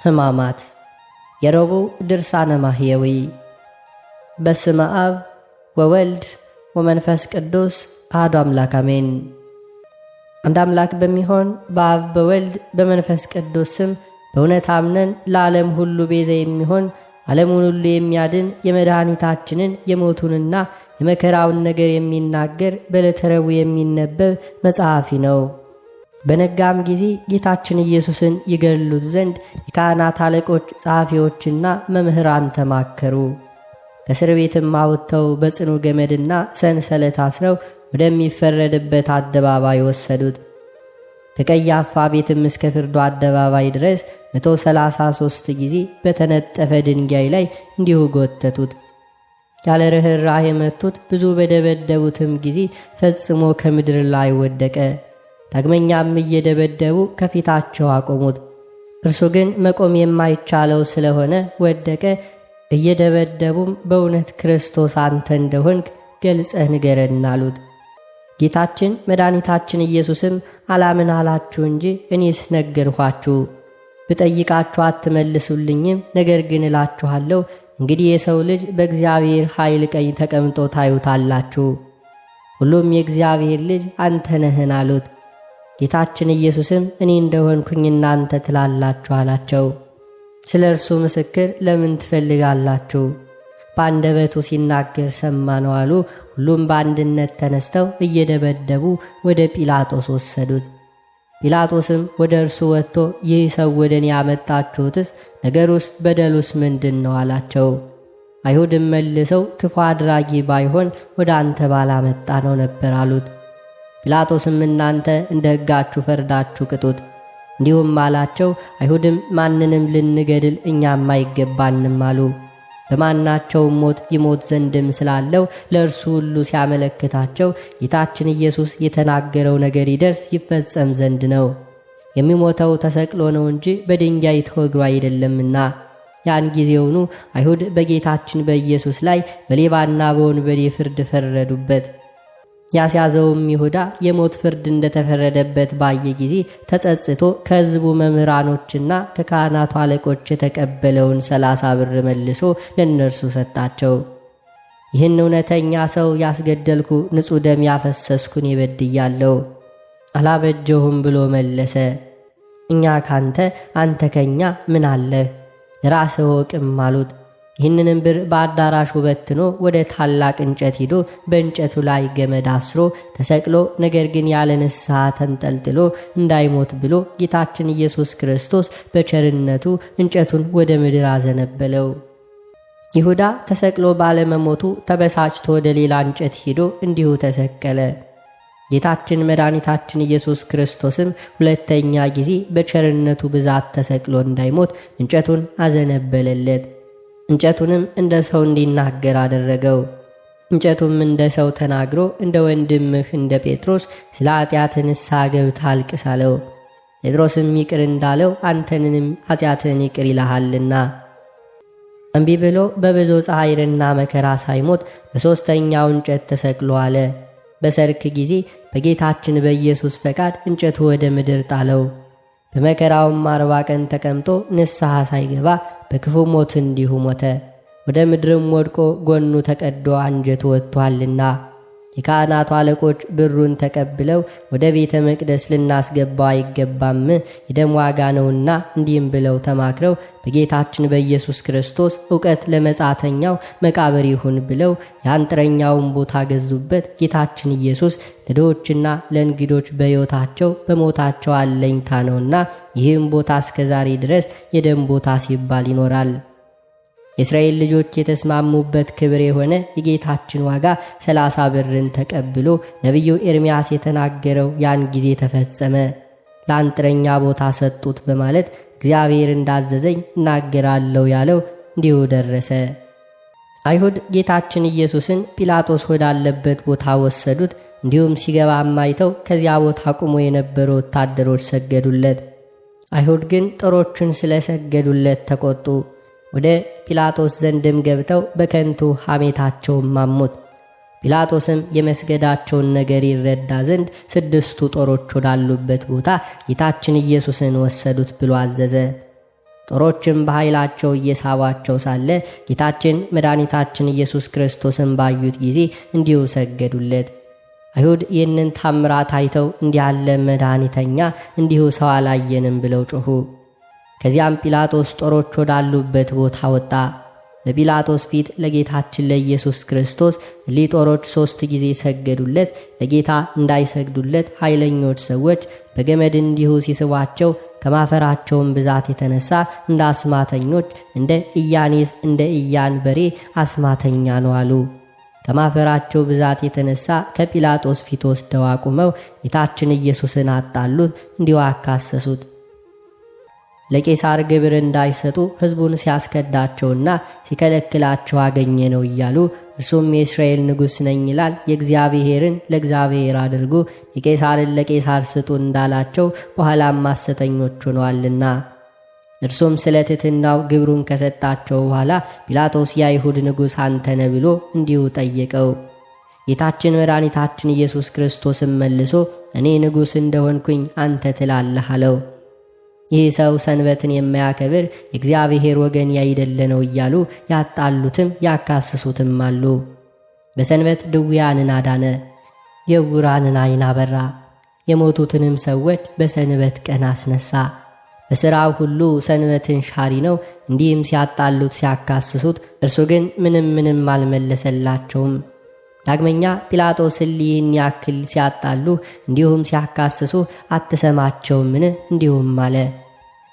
ሕማማት የረቡዕ ድርሳነ ማህየዊ። በስመ አብ ወወልድ ወመንፈስ ቅዱስ አሐዱ አምላክ አሜን። አንድ አምላክ በሚሆን በአብ በወልድ በመንፈስ ቅዱስ ስም በእውነት አምነን ለዓለም ሁሉ ቤዛ የሚሆን ዓለሙን ሁሉ የሚያድን የመድኃኒታችንን የሞቱንና የመከራውን ነገር የሚናገር በዕለተ ረቡዕ የሚነበብ መጽሐፊ ነው። በነጋም ጊዜ ጌታችን ኢየሱስን ይገድሉት ዘንድ የካህናት አለቆች፣ ጸሐፊዎችና መምህራን ተማከሩ። ከእስር ቤትም አውጥተው በጽኑ ገመድና ሰንሰለት አስረው ወደሚፈረድበት አደባባይ ወሰዱት። ከቀያፋ ቤትም እስከ ፍርዱ አደባባይ ድረስ 133 ጊዜ በተነጠፈ ድንጋይ ላይ እንዲሁ ጎተቱት። ያለ ርኅራኄ መቱት። ብዙ በደበደቡትም ጊዜ ፈጽሞ ከምድር ላይ ወደቀ። ዳግመኛም እየደበደቡ ከፊታቸው አቆሙት። እርሱ ግን መቆም የማይቻለው ስለሆነ ወደቀ። እየደበደቡም በእውነት ክርስቶስ አንተ እንደሆንክ ገልጸህ ንገረን አሉት። ጌታችን መድኃኒታችን ኢየሱስም አላምን አላችሁ እንጂ እኔስ ነገርኋችሁ። ብጠይቃችሁ አትመልሱልኝም። ነገር ግን እላችኋለሁ እንግዲህ የሰው ልጅ በእግዚአብሔር ኃይል ቀኝ ተቀምጦ ታዩታላችሁ። ሁሉም የእግዚአብሔር ልጅ አንተ ነህን አሉት። ጌታችን ኢየሱስም እኔ እንደሆንኩኝ እናንተ ትላላችሁ አላቸው። ስለ እርሱ ምስክር ለምን ትፈልጋላችሁ? በአንደበቱ ሲናገር ሰማነው አሉ። ሁሉም በአንድነት ተነስተው እየደበደቡ ወደ ጲላጦስ ወሰዱት። ጲላጦስም ወደ እርሱ ወጥቶ ይህ ሰው ወደ እኔ ያመጣችሁትስ ነገሩስ በደሉስ ምንድን ነው አላቸው። አይሁድም መልሰው ክፉ አድራጊ ባይሆን ወደ አንተ ባላመጣ ነው ነበር አሉት። ጲላጦስም እናንተ እንደ ሕጋችሁ ፈርዳችሁ ቅጡት። እንዲሁም አላቸው። አይሁድም ማንንም ልንገድል እኛም አይገባንም አሉ። በማናቸውም ሞት ይሞት ዘንድም ስላለው ለእርሱ ሁሉ ሲያመለክታቸው ጌታችን ኢየሱስ የተናገረው ነገር ይደርስ ይፈጸም ዘንድ ነው። የሚሞተው ተሰቅሎ ነው እንጂ በድንጋይ ተወግሮ አይደለምና። ያን ጊዜውኑ አይሁድ በጌታችን በኢየሱስ ላይ በሌባና በወንበዴ ፍርድ ፈረዱበት። ያስያዘውም ይሁዳ የሞት ፍርድ እንደተፈረደበት ባየ ጊዜ ተጸጽቶ ከሕዝቡ መምህራኖችና ከካህናቱ አለቆች የተቀበለውን 30 ብር መልሶ ለእነርሱ ሰጣቸው። ይህን እውነተኛ ሰው ያስገደልኩ ንጹሕ ደም ያፈሰስኩን ይበድያለሁ፣ አላበጀሁም ብሎ መለሰ። እኛ ካንተ አንተ ከኛ ምን አለህ? ራስህ ወቅም አሉት። ይህንንም ብር በአዳራሹ በትኖ ወደ ታላቅ እንጨት ሂዶ በእንጨቱ ላይ ገመድ አስሮ ተሰቅሎ ነገር ግን ያለ ንስሐ ተንጠልጥሎ እንዳይሞት ብሎ ጌታችን ኢየሱስ ክርስቶስ በቸርነቱ እንጨቱን ወደ ምድር አዘነበለው። ይሁዳ ተሰቅሎ ባለመሞቱ ተበሳጭቶ ወደ ሌላ እንጨት ሂዶ እንዲሁ ተሰቀለ። ጌታችን መድኃኒታችን ኢየሱስ ክርስቶስም ሁለተኛ ጊዜ በቸርነቱ ብዛት ተሰቅሎ እንዳይሞት እንጨቱን አዘነበለለት። እንጨቱንም እንደ ሰው እንዲናገር አደረገው። እንጨቱም እንደ ሰው ተናግሮ እንደ ወንድምህ እንደ ጴጥሮስ ስለ ኃጢአትህ ንስሐ ገብተህ አልቅስ አለው። ጴጥሮስም ይቅር እንዳለው አንተንንም ኃጢአትህን ይቅር ይልሃልና። እምቢ ብሎ በብዙ ፀሐይና መከራ ሳይሞት በሦስተኛው እንጨት ተሰቅሎ አለ። በሰርክ ጊዜ በጌታችን በኢየሱስ ፈቃድ እንጨቱ ወደ ምድር ጣለው። በመከራውም 40 ቀን ተቀምጦ ንስሐ ሳይገባ በክፉ ሞት እንዲሁ ሞተ። ወደ ምድርም ወድቆ ጎኑ ተቀዶ አንጀቱ ወጥቷልና። የካህናቱ አለቆች ብሩን ተቀብለው ወደ ቤተ መቅደስ ልናስገባው አይገባም፣ የደም ዋጋ ነውና፣ እንዲህም ብለው ተማክረው በጌታችን በኢየሱስ ክርስቶስ ዕውቀት ለመጻተኛው መቃብር ይሁን ብለው የአንጥረኛውን ቦታ ገዙበት። ጌታችን ኢየሱስ ለድሆችና ለእንግዶች በሕይወታቸው በሞታቸው አለኝታ ነውና ይህም ቦታ እስከ ዛሬ ድረስ የደም ቦታ ሲባል ይኖራል። የእስራኤል ልጆች የተስማሙበት ክብር የሆነ የጌታችን ዋጋ 30 ብርን ተቀብሎ ነቢዩ ኤርምያስ የተናገረው ያን ጊዜ ተፈጸመ። ለአንጥረኛ ቦታ ሰጡት በማለት እግዚአብሔር እንዳዘዘኝ እናገራለሁ ያለው እንዲሁ ደረሰ። አይሁድ ጌታችን ኢየሱስን ጲላጦስ ወዳለበት ቦታ ወሰዱት። እንዲሁም ሲገባ አይተው ከዚያ ቦታ ቆሞ የነበሩ ወታደሮች ሰገዱለት። አይሁድ ግን ጦሮቹን ስለሰገዱለት ተቆጡ። ወደ ጲላጦስ ዘንድም ገብተው በከንቱ ሐሜታቸውን ማሙት። ጲላጦስም የመስገዳቸውን ነገር ይረዳ ዘንድ 6 ጦሮች ወዳሉበት ቦታ ጌታችን ኢየሱስን ወሰዱት ብሎ አዘዘ። ጦሮችም በኃይላቸው እየሳቧቸው ሳለ ጌታችን መድኃኒታችን ኢየሱስ ክርስቶስን ባዩት ጊዜ እንዲሁ ሰገዱለት። አይሁድ ይህንን ታምራት አይተው እንዲህ ያለ መድኃኒተኛ እንዲሁ ሰው አላየንም ብለው ጮኹ። ከዚያም ጲላጦስ ጦሮች ወዳሉበት ቦታ ወጣ። በጲላጦስ ፊት ለጌታችን ለኢየሱስ ክርስቶስ እሊህ ጦሮች 3 ጊዜ ሰገዱለት። ለጌታ እንዳይሰግዱለት ኃይለኞች ሰዎች በገመድ እንዲሁ ሲስቧቸው ከማፈራቸውም ብዛት የተነሳ እንደ አስማተኞች እንደ ኢያኔስ እንደ ኢያን በሬ አስማተኛ ነው አሉ። ከማፈራቸው ብዛት የተነሳ ከጲላጦስ ፊት ወስደው አቁመው ጌታችን ኢየሱስን አጣሉት፣ እንዲሁ አካሰሱት። ለቄሳር ግብር እንዳይሰጡ ሕዝቡን ሲያስከዳቸውና ሲከለክላቸው አገኘ ነው እያሉ እርሱም የእስራኤል ንጉሥ ነኝ ይላል፣ የእግዚአብሔርን ለእግዚአብሔር አድርጉ፣ የቄሳርን ለቄሳር ስጡ እንዳላቸው በኋላም ሐሰተኞች ሆነዋልና። እርሱም ስለ ትሕትናው ግብሩን ከሰጣቸው በኋላ ጲላጦስ የአይሁድ ንጉሥ አንተ ነህ ብሎ እንዲሁ ጠየቀው። ጌታችን መድኃኒታችን ኢየሱስ ክርስቶስም መልሶ እኔ ንጉሥ እንደሆንኩኝ አንተ ትላለህ አለው። ይህ ሰው ሰንበትን የማያከብር የእግዚአብሔር ወገን ያይደለ ነው እያሉ ያጣሉትም ያካስሱትም አሉ። በሰንበት ድውያንን አዳነ፣ የዕውራንን ዓይን አበራ፣ የሞቱትንም ሰዎች በሰንበት ቀን አስነሳ። በሥራው ሁሉ ሰንበትን ሻሪ ነው። እንዲህም ሲያጣሉት ሲያካስሱት፣ እርሱ ግን ምንም አልመለሰላቸውም። ዳግመኛ ጲላጦስን ይህን ያክል ሲያጣሉ እንዲሁም ሲያካስሱ አትሰማቸውምን? እንዲሁም አለ።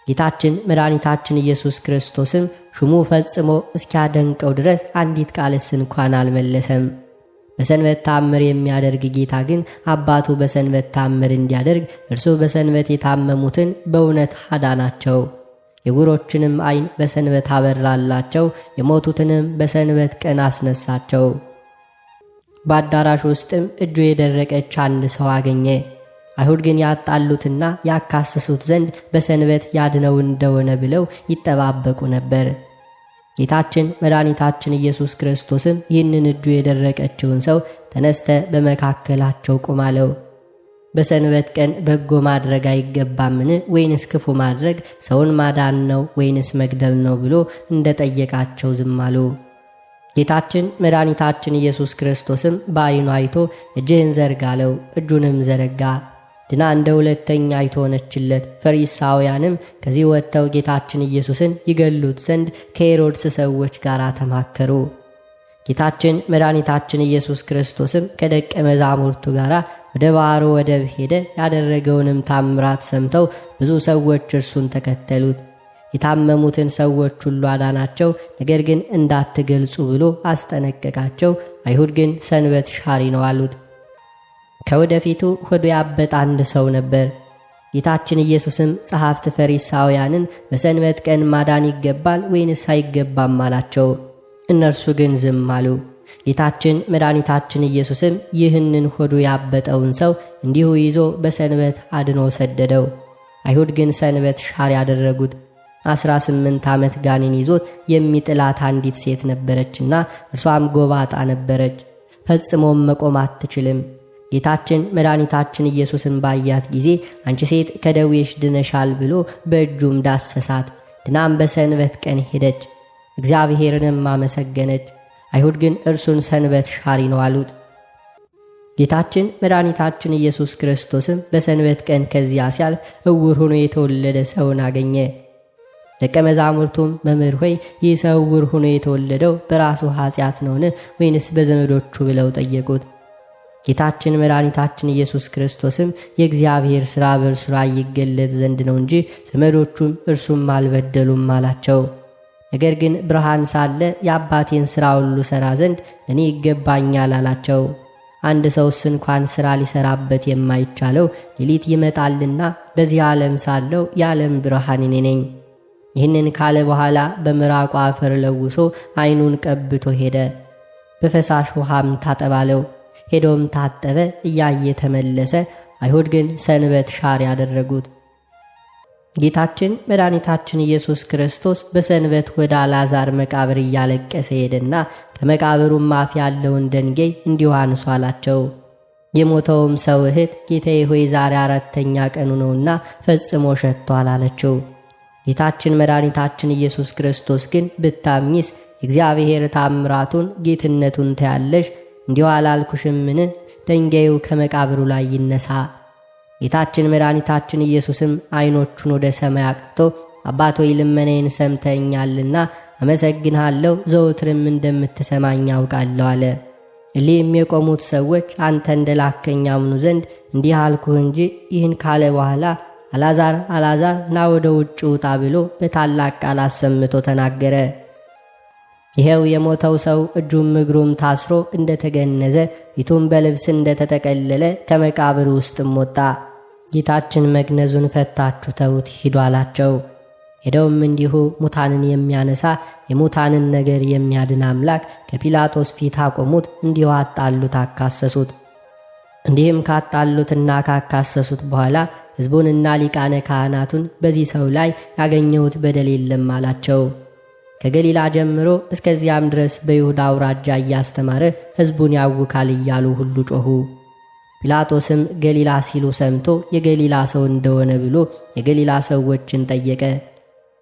ጌታችን መድኃኒታችን ኢየሱስ ክርስቶስም ሹሙ ፈጽሞ እስኪያደንቀው ድረስ አንዲት ቃልስ እንኳን አልመለሰም። በሰንበት ታምር የሚያደርግ ጌታ ግን አባቱ በሰንበት ታምር እንዲያደርግ እርሱ በሰንበት የታመሙትን በእውነት አዳናቸው። የዕውሮችንም ዓይን በሰንበት አበራላቸው፣ የሞቱትንም በሰንበት ቀን አስነሳቸው። በአዳራሽ ውስጥም እጁ የደረቀች አንድ ሰው አገኘ። አይሁድ ግን ያጣሉትና ያካስሱት ዘንድ በሰንበት ያድነው እንደሆነ ብለው ይጠባበቁ ነበር። ጌታችን መድኃኒታችን ኢየሱስ ክርስቶስም ይህንን እጁ የደረቀችውን ሰው ተነስተ በመካከላቸው ቁም አለው። በሰንበት ቀን በጎ ማድረግ አይገባምን? ወይንስ ክፉ ማድረግ ሰውን ማዳን ነው ወይንስ መግደል ነው ብሎ እንደጠየቃቸው ዝም አሉ። ጌታችን መድኃኒታችን ኢየሱስ ክርስቶስም በዓይኑ አይቶ እጅህን ዘርጋ አለው። እጁንም ዘረጋ፣ ድና እንደ ሁለተኛ አይቶ ሆነችለት። ፈሪሳውያንም ከዚህ ወጥተው ጌታችን ኢየሱስን ይገሉት ዘንድ ከሄሮድስ ሰዎች ጋር ተማከሩ። ጌታችን መድኃኒታችን ኢየሱስ ክርስቶስም ከደቀ መዛሙርቱ ጋር ወደ ባሕሩ ወደብ ሄደ። ያደረገውንም ታምራት ሰምተው ብዙ ሰዎች እርሱን ተከተሉት። የታመሙትን ሰዎች ሁሉ አዳናቸው። ነገር ግን እንዳትገልጹ ብሎ አስጠነቀቃቸው። አይሁድ ግን ሰንበት ሻሪ ነው አሉት። ከወደፊቱ ሆዱ ያበጠ አንድ ሰው ነበር። ጌታችን ኢየሱስም ጸሐፍት ፈሪሳውያንን በሰንበት ቀን ማዳን ይገባል ወይንስ አይገባም አላቸው። እነርሱ ግን ዝም አሉ። ጌታችን መድኃኒታችን ኢየሱስም ይህንን ሆዱ ያበጠውን ሰው እንዲሁ ይዞ በሰንበት አድኖ ሰደደው። አይሁድ ግን ሰንበት ሻሪ ያደረጉት። 18 ዓመት ጋኔን ይዞት የሚጥላት አንዲት ሴት ነበረችና እርሷም ጎባጣ ነበረች፣ ፈጽሞም መቆም አትችልም። ጌታችን መድኃኒታችን ኢየሱስን ባያት ጊዜ አንቺ ሴት ከደዌሽ ድነሻል ብሎ በእጁም ዳሰሳት። ድናም በሰንበት ቀን ሄደች፣ እግዚአብሔርንም አመሰገነች። አይሁድ ግን እርሱን ሰንበት ሻሪ ነው አሉት። ጌታችን መድኃኒታችን ኢየሱስ ክርስቶስም በሰንበት ቀን ከዚያ ሲያልፍ ዕውር ሆኖ የተወለደ ሰውን አገኘ። ደቀ መዛሙርቱም መምህር ሆይ ይህ ሰው ዕውር ሆኖ የተወለደው በራሱ ኃጢአት ነውን ወይንስ በዘመዶቹ ብለው ጠየቁት። ጌታችን መድኃኒታችን ኢየሱስ ክርስቶስም የእግዚአብሔር ሥራ በእርሱ ላይ ይገለጥ ዘንድ ነው እንጂ ዘመዶቹም እርሱም አልበደሉም አላቸው። ነገር ግን ብርሃን ሳለ የአባቴን ሥራ ሁሉ ሠራ ዘንድ እኔ ይገባኛል አላቸው። አንድ ሰውስ እንኳን ሥራ ሊሠራበት የማይቻለው ሌሊት ይመጣልና በዚህ ዓለም ሳለው የዓለም ብርሃን እኔ ነኝ። ይህንን ካለ በኋላ በምራቁ አፈር ለውሶ ዓይኑን ቀብቶ ሄደ። በፈሳሽ ውሃም ታጠባለው። ሄዶም ታጠበ፣ እያየ ተመለሰ። አይሁድ ግን ሰንበት ሻሪ ያደረጉት። ጌታችን መድኃኒታችን ኢየሱስ ክርስቶስ በሰንበት ወደ አልዓዛር መቃብር እያለቀሰ ሄደና ከመቃብሩም አፍ ያለውን ደንጋይ እንዲሁ አንሱ አላቸው። የሞተውም ሰው እህት ጌታዬ ሆይ ዛሬ 4ኛ ቀኑ ነውና ፈጽሞ ሸቷል አለችው። ጌታችን መድኃኒታችን ኢየሱስ ክርስቶስ ግን ብታምኚስ የእግዚአብሔር ታምራቱን ጌትነቱን ታያለሽ፣ እንዲሁ አላልኩሽምን? ድንጋዩ ከመቃብሩ ላይ ይነሳ። ጌታችን መድኃኒታችን ኢየሱስም ዓይኖቹን ወደ ሰማይ አቅንቶ አባት ሆይ ልመናዬን ሰምተኛልና አመሰግንሃለሁ፣ ዘወትርም እንደምትሰማኝ አውቃለሁ አለ። እሊህም የቆሙት ሰዎች አንተ እንደላከኝ ያምኑ ዘንድ እንዲህ አልኩህ እንጂ ይህን ካለ በኋላ አልዓዛር አልዓዛር ና ወደ ውጭ ውጣ ብሎ በታላቅ ቃል አሰምቶ ተናገረ። ይኸው የሞተው ሰው እጁም እግሩም ታስሮ እንደተገነዘ ፊቱም በልብስ እንደተጠቀለለ ከመቃብር ውስጥም ወጣ። ጌታችን መግነዙን ፈታችሁ ተዉት ሂዱ አላቸው። ሄደውም እንዲሁ ሙታንን የሚያነሳ የሙታንን ነገር የሚያድን አምላክ ከጲላጦስ ፊት አቆሙት። እንዲሁ አጣሉት፣ አካሰሱት። እንዲህም ካጣሉትና ካካሰሱት በኋላ ሕዝቡንና ሊቃነ ካህናቱን በዚህ ሰው ላይ ያገኘሁት በደል የለም አላቸው። ከገሊላ ጀምሮ እስከዚያም ድረስ በይሁዳ አውራጃ እያስተማረ ሕዝቡን ያውካል እያሉ ሁሉ ጮኹ። ጲላጦስም ገሊላ ሲሉ ሰምቶ የገሊላ ሰው እንደሆነ ብሎ የገሊላ ሰዎችን ጠየቀ።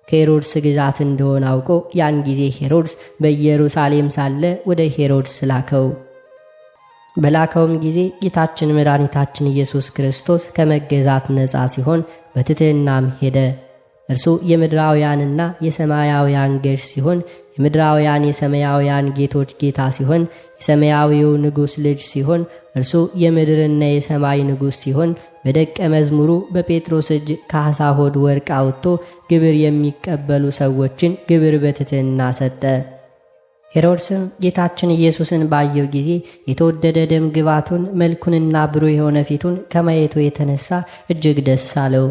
ከሄሮድስ ግዛት እንደሆነ አውቆ ያን ጊዜ ሄሮድስ በኢየሩሳሌም ሳለ ወደ ሄሮድስ ላከው። በላከውም ጊዜ ጌታችን መድኃኒታችን ኢየሱስ ክርስቶስ ከመገዛት ነፃ ሲሆን በትሕትናም ሄደ። እርሱ የምድራውያንና የሰማያውያን ገዥ ሲሆን የምድራውያን የሰማያውያን ጌቶች ጌታ ሲሆን የሰማያዊው ንጉሥ ልጅ ሲሆን እርሱ የምድርና የሰማይ ንጉሥ ሲሆን በደቀ መዝሙሩ በጴጥሮስ እጅ ከዓሣ ሆድ ወርቅ አውጥቶ ግብር የሚቀበሉ ሰዎችን ግብር በትሕትና ሰጠ። ሄሮድስም ጌታችን ኢየሱስን ባየው ጊዜ የተወደደ ደም ግባቱን መልኩንና ብሩህ የሆነ ፊቱን ከማየቱ የተነሳ እጅግ ደስ አለው።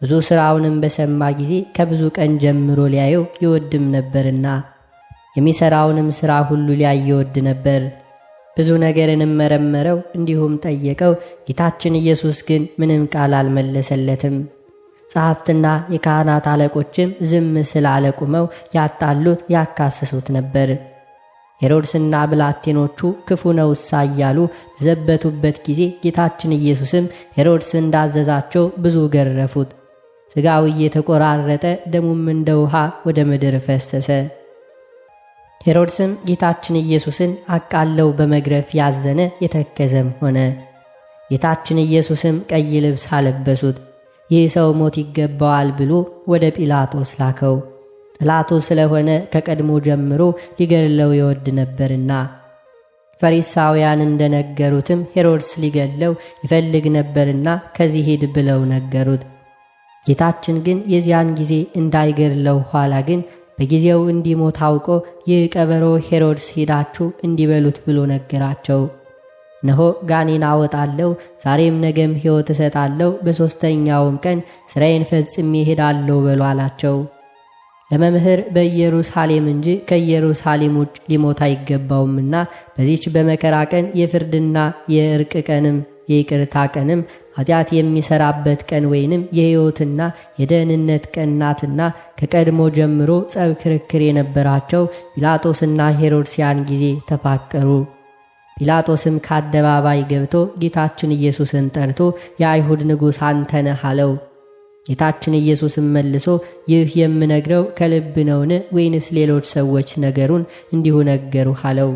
ብዙ ሥራውንም በሰማ ጊዜ ከብዙ ቀን ጀምሮ ሊያየው ይወድም ነበርና የሚሠራውንም ሥራ ሁሉ ሊያይ ይወድ ነበር። ብዙ ነገርንም መረመረው፣ እንዲሁም ጠየቀው። ጌታችን ኢየሱስ ግን ምንም ቃል አልመለሰለትም። ጸሐፍትና የካህናት አለቆችም ዝም ስላለ ቁመው ያጣሉት ያካስሱት ነበር። ሄሮድስና ብላቴኖቹ ክፉ ነውሳ እያሉ በዘበቱበት ጊዜ ጌታችን ኢየሱስም ሄሮድስ እንዳዘዛቸው ብዙ ገረፉት። ሥጋው እየተቆራረጠ ደሙም እንደ ውሃ ወደ ምድር ፈሰሰ። ሄሮድስም ጌታችን ኢየሱስን አቃለው በመግረፍ ያዘነ የተከዘም ሆነ። ጌታችን ኢየሱስም ቀይ ልብስ አለበሱት። ይህ ሰው ሞት ይገባዋል ብሎ ወደ ጲላጦስ ላከው። ጠላቱ ስለሆነ ከቀድሞ ጀምሮ ሊገድለው ይወድ ነበርና። ፈሪሳውያን እንደነገሩትም ሄሮድስ ሊገድለው ይፈልግ ነበርና ከዚህ ሂድ ብለው ነገሩት። ጌታችን ግን የዚያን ጊዜ እንዳይገድለው ኋላ ግን በጊዜው እንዲሞት አውቆ ይህ ቀበሮ ሄሮድስ ሂዳችሁ እንዲበሉት ብሎ ነገራቸው። እነሆ ጋኔን አወጣለሁ፣ ዛሬም ነገም ሕይወት እሰጣለሁ፣ በሦስተኛውም ቀን ሥራዬን ፈጽሜ እሄዳለሁ በሉ አላቸው። ለመምህር በኢየሩሳሌም እንጂ ከኢየሩሳሌም ውጭ ሊሞት አይገባውምና በዚች በመከራ ቀን የፍርድና የእርቅ ቀንም የይቅርታ ቀንም ኃጢአት የሚሠራበት ቀን ወይንም የሕይወትና የደህንነት ቀን ናትና ከቀድሞ ጀምሮ ጸብ ክርክር የነበራቸው ጲላጦስና ሄሮድስ ያን ጊዜ ተፋቀሩ። ጲላጦስም ከአደባባይ ገብቶ ጌታችን ኢየሱስን ጠርቶ የአይሁድ ንጉሥ አንተ ነህ አለው። ጌታችን ኢየሱስም መልሶ ይህ የምነግረው ከልብ ነውን? ወይንስ ሌሎች ሰዎች ነገሩን እንዲሁ ነገሩህ አለው።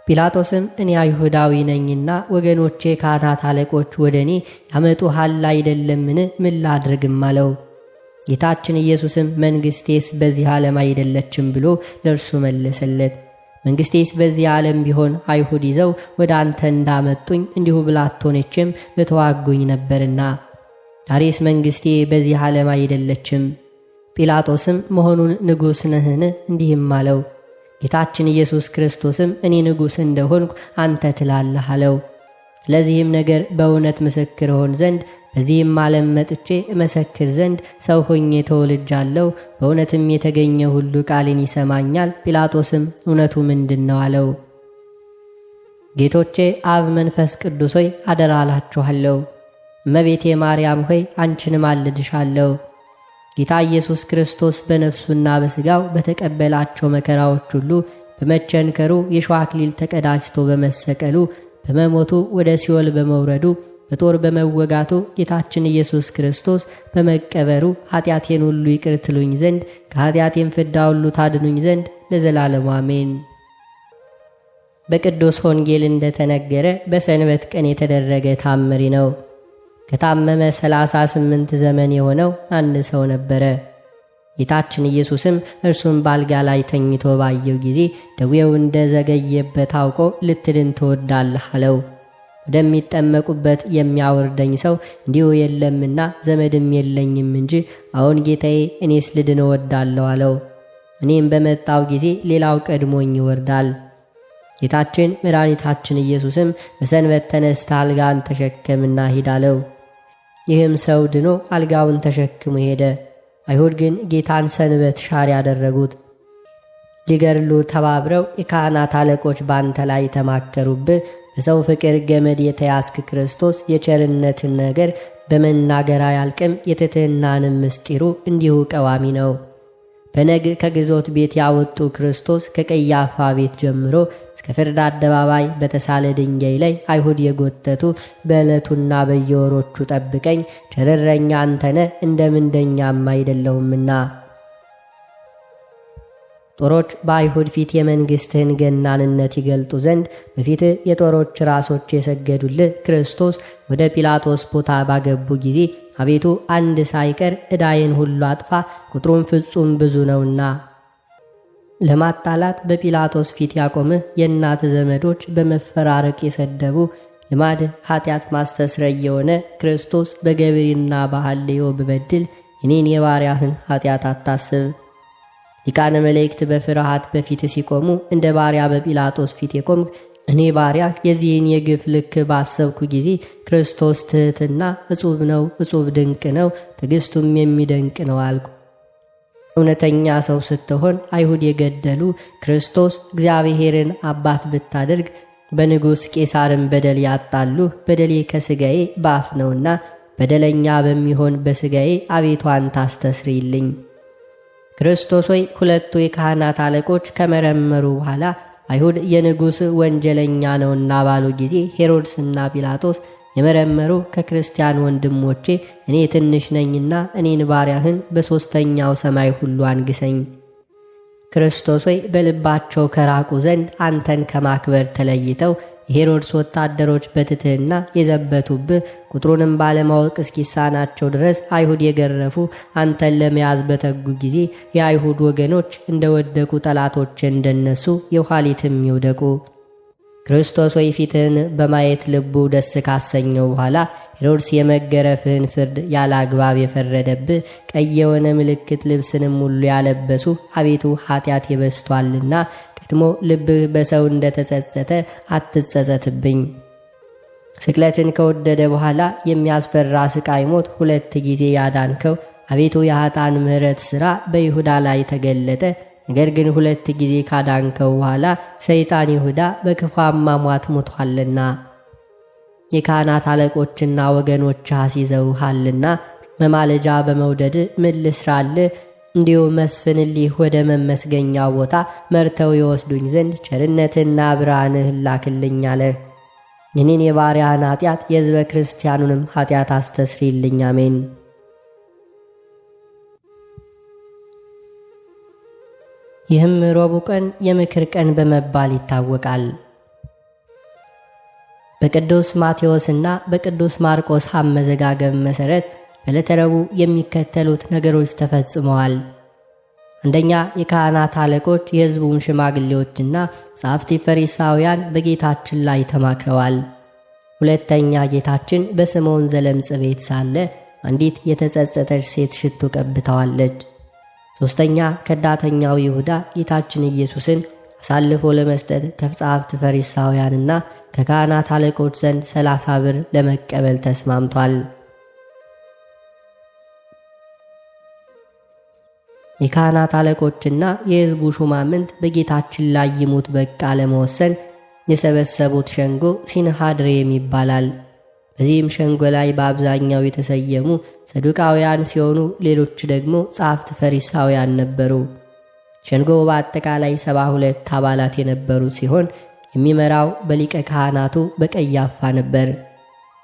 ጲላጦስም እኔ አይሁዳዊ ነኝና ወገኖቼ ካህናት አለቆች ወደ እኔ ያመጡሃል አይደለምን? ምን ላድርግም አለው። ጌታችን ኢየሱስም መንግሥቴስ በዚህ ዓለም አይደለችም ብሎ ለእርሱ መለሰለት። መንግሥቴስ በዚህ ዓለም ቢሆን አይሁድ ይዘው ወደ አንተ እንዳመጡኝ እንዲሁ ብላቴኖቼም በተዋጉኝ ነበርና፣ ዛሬስ መንግሥቴ በዚህ ዓለም አይደለችም። ጲላጦስም መሆኑን ንጉሥ ነህን? እንዲህም አለው። ጌታችን ኢየሱስ ክርስቶስም እኔ ንጉሥ እንደሆንኩ አንተ ትላለህ አለው። ስለዚህም ነገር በእውነት ምስክር ሆን ዘንድ በዚህም ዓለም መጥቼ እመሰክር ዘንድ ሰው ሆኜ ተወልጃለሁ። በእውነትም የተገኘ ሁሉ ቃሌን ይሰማኛል። ጲላጦስም እውነቱ ምንድን ነው አለው። ጌቶቼ አብ መንፈስ ቅዱስ ሆይ አደራ አላችኋለሁ። እመቤቴ ማርያም ሆይ አንቺን ማልድሻለሁ። ጌታ ኢየሱስ ክርስቶስ በነፍሱና በሥጋው በተቀበላቸው መከራዎች ሁሉ በመቸንከሩ የሾህ አክሊል ተቀዳጅቶ በመሰቀሉ በመሞቱ ወደ ሲኦል በመውረዱ በጦር በመወጋቱ ጌታችን ኢየሱስ ክርስቶስ በመቀበሩ ኃጢአቴን ሁሉ ይቅር ትሉኝ ዘንድ ከኃጢአቴን ፍዳ ሁሉ ታድኑኝ ዘንድ ለዘላለሙ አሜን። በቅዱስ ወንጌል እንደተነገረ በሰንበት ቀን የተደረገ ታምሪ ነው። ከታመመ 38 ዘመን የሆነው አንድ ሰው ነበረ። ጌታችን ኢየሱስም እርሱን ባልጋ ላይ ተኝቶ ባየው ጊዜ ደዌው እንደ ዘገየበት አውቆ ልትድን ትወዳለህ አለው። ወደሚጠመቁበት የሚያወርደኝ ሰው እንዲሁ የለምና ዘመድም የለኝም እንጂ አሁን ጌታዬ እኔስ ልድን እወዳለሁ አለው። እኔም በመጣው ጊዜ ሌላው ቀድሞኝ ይወርዳል። ጌታችን መድኃኒታችን ኢየሱስም በሰንበት ተነስተህ አልጋን ተሸከምና ሂድ አለው። ይህም ሰው ድኖ አልጋውን ተሸክሞ ሄደ። አይሁድ ግን ጌታን ሰንበት ሻር ያደረጉት። ሊገድሉ ተባብረው የካህናት አለቆች ባንተ ላይ ተማከሩብህ። በሰው ፍቅር ገመድ የተያዝክ ክርስቶስ የቸርነትን ነገር በመናገር አያልቅም፣ የትሕትናንም ምስጢሩ እንዲሁ ቀዋሚ ነው። በነግ ከግዞት ቤት ያወጡ ክርስቶስ ከቀያፋ ቤት ጀምሮ እስከ ፍርድ አደባባይ በተሳለ ድንጋይ ላይ አይሁድ የጎተቱ በዕለቱና በየወሮቹ ጠብቀኝ፣ ቸር እረኛ አንተነ እንደ ምንደኛም አይደለሁምና። ጦሮች በአይሁድ ፊት የመንግሥትህን ገናንነት ይገልጡ ዘንድ በፊትህ የጦሮች ራሶች የሰገዱልህ ክርስቶስ ወደ ጲላጦስ ቦታ ባገቡ ጊዜ አቤቱ አንድ ሳይቀር ዕዳዬን ሁሉ አጥፋ፣ ቁጥሩም ፍጹም ብዙ ነውና። ለማጣላት በጲላጦስ ፊት ያቆምህ የእናት ዘመዶች በመፈራረቅ የሰደቡ ልማድህ ኃጢአት ማስተስረይ የሆነ ክርስቶስ በገብርና በሐልዮ ብበድል እኔን የባሪያህን ኃጢአት አታስብ። ሊቃነ መላእክት በፍርሃት በፊት ሲቆሙ እንደ ባሪያ በጲላጦስ ፊት የቆምክ እኔ ባሪያ የዚህን የግፍ ልክ ባሰብኩ ጊዜ ክርስቶስ ትሕትና እጹብ ነው፣ እጹብ ድንቅ ነው፣ ትዕግሥቱም የሚደንቅ ነው አልኩ። እውነተኛ ሰው ስትሆን አይሁድ የገደሉ ክርስቶስ እግዚአብሔርን አባት ብታደርግ በንጉሥ ቄሳርን በደል ያጣሉ። በደሌ ከሥጋዬ በአፍ ነውና በደለኛ በሚሆን በሥጋዬ አቤቱ አንተ አስተስርይልኝ። ክርስቶስ ሆይ ሁለቱ የካህናት አለቆች ከመረመሩ በኋላ አይሁድ የንጉሥ ወንጀለኛ ነውና ባሉ ጊዜ ሄሮድስና ጲላጦስ የመረመሩ ከክርስቲያን ወንድሞቼ እኔ ትንሽ ነኝና እኔን ባሪያህን በሦስተኛው ሰማይ ሁሉ አንግሰኝ። ክርስቶስ ሆይ በልባቸው ከራቁ ዘንድ አንተን ከማክበር ተለይተው የሄሮድስ ወታደሮች በትሕትና የዘበቱብህ ቁጥሩንም ባለማወቅ እስኪሳናቸው ድረስ አይሁድ የገረፉ አንተን ለመያዝ በተጉ ጊዜ የአይሁድ ወገኖች እንደወደቁ ጠላቶች እንደነሱ የኋሊትም ይውደቁ። ክርስቶስ ወይ ፊትህን በማየት ልቡ ደስ ካሰኘው በኋላ ሄሮድስ የመገረፍህን ፍርድ ያለ አግባብ የፈረደብህ ቀይ የሆነ ምልክት ልብስንም ሁሉ ያለበሱ አቤቱ ኃጢአት የበስቷልና ቀድሞ ልብህ በሰው እንደተጸጸተ አትጸጸትብኝ። ስቅለትን ከወደደ በኋላ የሚያስፈራ ስቃይ ሞት 2 ጊዜ ያዳንከው አቤቱ የኃጥአን ምሕረት ሥራ በይሁዳ ላይ ተገለጠ። ነገር ግን 2 ጊዜ ካዳንከው በኋላ ሰይጣን ይሁዳ በክፉ አሟሟት ሞቷልና የካህናት አለቆችና ወገኖች አስይዘውሃልና መማለጃ በመውደድ ምን ልስራልህ? እንዲሁ መስፍንልህ ወደ መመስገኛ ቦታ መርተው የወስዱኝ ዘንድ ቸርነትና ብርሃንህ ላክልኝ አለ። እኔን የባሪያህን ኃጢአት የሕዝበ ክርስቲያኑንም ኃጢአት አስተስሪልኝ። አሜን። ይህም ረቡዕ ቀን የምክር ቀን በመባል ይታወቃል። በቅዱስ ማቴዎስና በቅዱስ ማርቆስ አመዘጋገብ መሠረት በዕለተ ረቡዕ የሚከተሉት ነገሮች ተፈጽመዋል። አንደኛ፣ የካህናት አለቆች የሕዝቡን ሽማግሌዎችና ጸሐፍት ፈሪሳውያን በጌታችን ላይ ተማክረዋል። ሁለተኛ፣ ጌታችን በስምዖን ዘለምጽ ቤት ሳለ አንዲት የተጸጸተች ሴት ሽቱ ቀብተዋለች። ሦስተኛ፣ ከዳተኛው ይሁዳ ጌታችን ኢየሱስን አሳልፎ ለመስጠት ከጸሐፍት ፈሪሳውያንና ከካህናት አለቆች ዘንድ 30 ብር ለመቀበል ተስማምቷል። የካህናት አለቆችና የሕዝቡ ሹማምንት በጌታችን ላይ ይሙት በቃ ለመወሰን የሰበሰቡት ሸንጎ ሲንሃድሬም ይባላል። በዚህም ሸንጎ ላይ በአብዛኛው የተሰየሙ ሰዱቃውያን ሲሆኑ ሌሎች ደግሞ ጸሐፍት ፈሪሳውያን ነበሩ። ሸንጎው በአጠቃላይ 72 አባላት የነበሩት ሲሆን የሚመራው በሊቀ ካህናቱ በቀያፋ ነበር።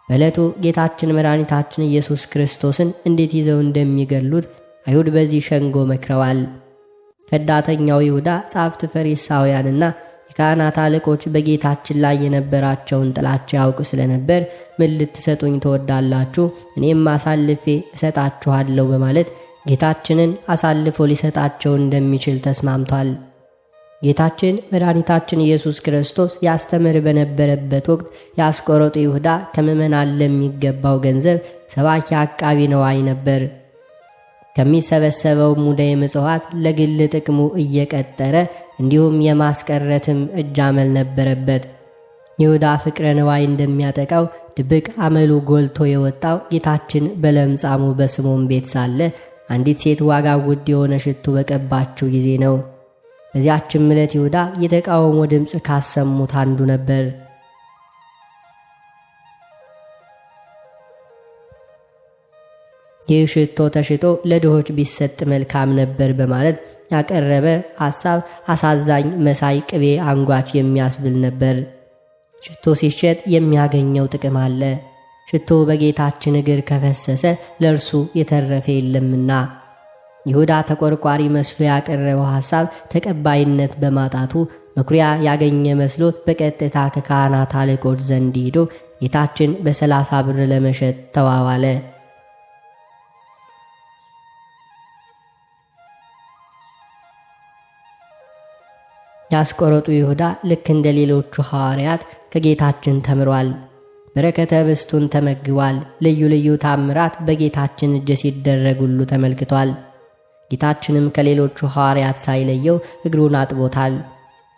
በዕለቱ ጌታችን መድኃኒታችን ኢየሱስ ክርስቶስን እንዴት ይዘው እንደሚገሉት አይሁድ በዚህ ሸንጎ መክረዋል። ከዳተኛው ይሁዳ ጻፍት ፈሪሳውያንና የካህናት አለቆች በጌታችን ላይ የነበራቸውን ጥላቻ ያውቅ ስለነበር ምን ልትሰጡኝ ትወዳላችሁ? እኔም አሳልፌ እሰጣችኋለሁ በማለት ጌታችንን አሳልፎ ሊሰጣቸው እንደሚችል ተስማምቷል። ጌታችን መድኃኒታችን ኢየሱስ ክርስቶስ ያስተምር በነበረበት ወቅት የአስቆሮጡ ይሁዳ ከምዕመናን ለሚገባው ገንዘብ ሰባኪ አቃቢ ነዋይ ነበር። ከሚሰበሰበው ሙዳየ ምጽዋት ለግል ጥቅሙ እየቀጠረ እንዲሁም የማስቀረትም እጅ አመል ነበረበት። ይሁዳ ፍቅረ ነዋይ እንደሚያጠቃው ድብቅ አመሉ ጎልቶ የወጣው ጌታችን በለምጻሙ በስምዖን ቤት ሳለ አንዲት ሴት ዋጋ ውድ የሆነ ሽቱ በቀባችው ጊዜ ነው። በዚያችም ዕለት ይሁዳ የተቃውሞ ድምፅ ካሰሙት አንዱ ነበር። ይህ ሽቶ ተሽጦ ለድሆች ቢሰጥ መልካም ነበር በማለት ያቀረበ ሐሳብ አሳዛኝ መሳይ ቅቤ አንጓች የሚያስብል ነበር። ሽቶ ሲሸጥ የሚያገኘው ጥቅም አለ። ሽቶ በጌታችን እግር ከፈሰሰ ለእርሱ የተረፈ የለምና። ይሁዳ ተቆርቋሪ መስሎ ያቀረበው ሐሳብ ተቀባይነት በማጣቱ መኩሪያ ያገኘ መስሎት በቀጥታ ከካህናት አለቆች ዘንድ ሄዶ ጌታችን በ30 ብር ለመሸጥ ተዋዋለ። ያስቆሮጡ ይሁዳ ልክ እንደ ሌሎቹ ሐዋርያት ከጌታችን ተምሯል። በረከተ ኅብስቱን ተመግቧል። ልዩ ልዩ ታምራት በጌታችን እጅ ሲደረግ ሁሉ ተመልክቷል። ጌታችንም ከሌሎቹ ሐዋርያት ሳይለየው እግሩን አጥቦታል።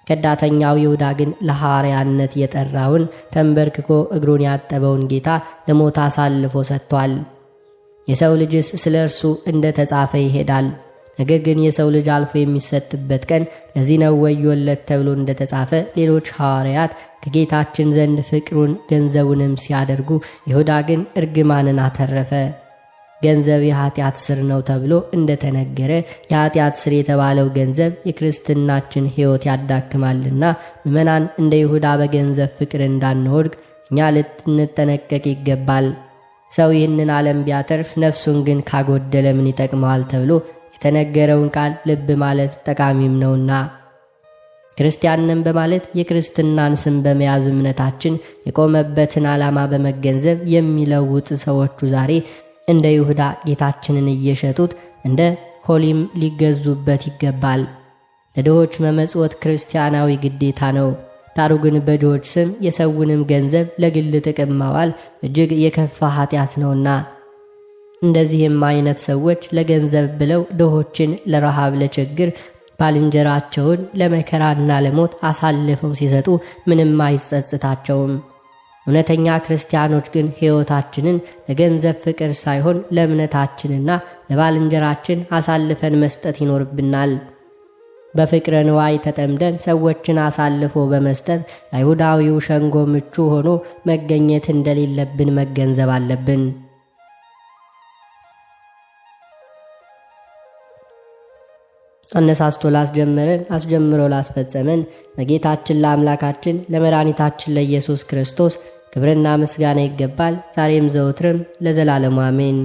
ከዳተኛው ይሁዳ ግን ለሐዋርያነት የጠራውን ተንበርክኮ እግሩን ያጠበውን ጌታ ለሞት አሳልፎ ሰጥቷል። የሰው ልጅስ ስለ እርሱ እንደ ተጻፈ ይሄዳል። ነገር ግን የሰው ልጅ አልፎ የሚሰጥበት ቀን ለዚህ ነው ወዮለት ተብሎ እንደ ተጻፈ ሌሎች ሐዋርያት ከጌታችን ዘንድ ፍቅሩን ገንዘቡንም ሲያደርጉ፣ ይሁዳ ግን እርግማንን አተረፈ። ገንዘብ የኃጢአት ስር ነው ተብሎ እንደ ተነገረ የኃጢአት ስር የተባለው ገንዘብ የክርስትናችን ሕይወት ያዳክማልና ምዕመናን እንደ ይሁዳ በገንዘብ ፍቅር እንዳንወድቅ እኛ ልንጠነቀቅ ይገባል። ሰው ይህንን ዓለም ቢያተርፍ ነፍሱን ግን ካጎደለ ምን ይጠቅመዋል ተብሎ የተነገረውን ቃል ልብ ማለት ጠቃሚም ነውና። ክርስቲያንም በማለት የክርስትናን ስም በመያዝ እምነታችን የቆመበትን ዓላማ በመገንዘብ የሚለውጥ ሰዎቹ ዛሬ እንደ ይሁዳ ጌታችንን እየሸጡት እንደ ሆሊም ሊገዙበት ይገባል። ለድሆች መመጽወት ክርስቲያናዊ ግዴታ ነው። ዳሩ ግን በድሆች ስም የሰውንም ገንዘብ ለግል ጥቅም ማዋል እጅግ የከፋ ኃጢአት ነውና። እንደዚህም አይነት ሰዎች ለገንዘብ ብለው ድሆችን ለረሃብ፣ ለችግር፣ ባልንጀራቸውን ለመከራና ለሞት አሳልፈው ሲሰጡ ምንም አይጸጽታቸውም። እውነተኛ ክርስቲያኖች ግን ሕይወታችንን ለገንዘብ ፍቅር ሳይሆን ለእምነታችንና ለባልንጀራችን አሳልፈን መስጠት ይኖርብናል። በፍቅረ ንዋይ ተጠምደን ሰዎችን አሳልፎ በመስጠት ለአይሁዳዊው ሸንጎ ምቹ ሆኖ መገኘት እንደሌለብን መገንዘብ አለብን። አነሳስቶ ላስጀመረን አስጀምሮ ላስፈጸመን ለጌታችን ለአምላካችን ለመድኃኒታችን ለኢየሱስ ክርስቶስ ክብርና ምስጋና ይገባል፣ ዛሬም ዘወትርም ለዘላለሙ አሜን።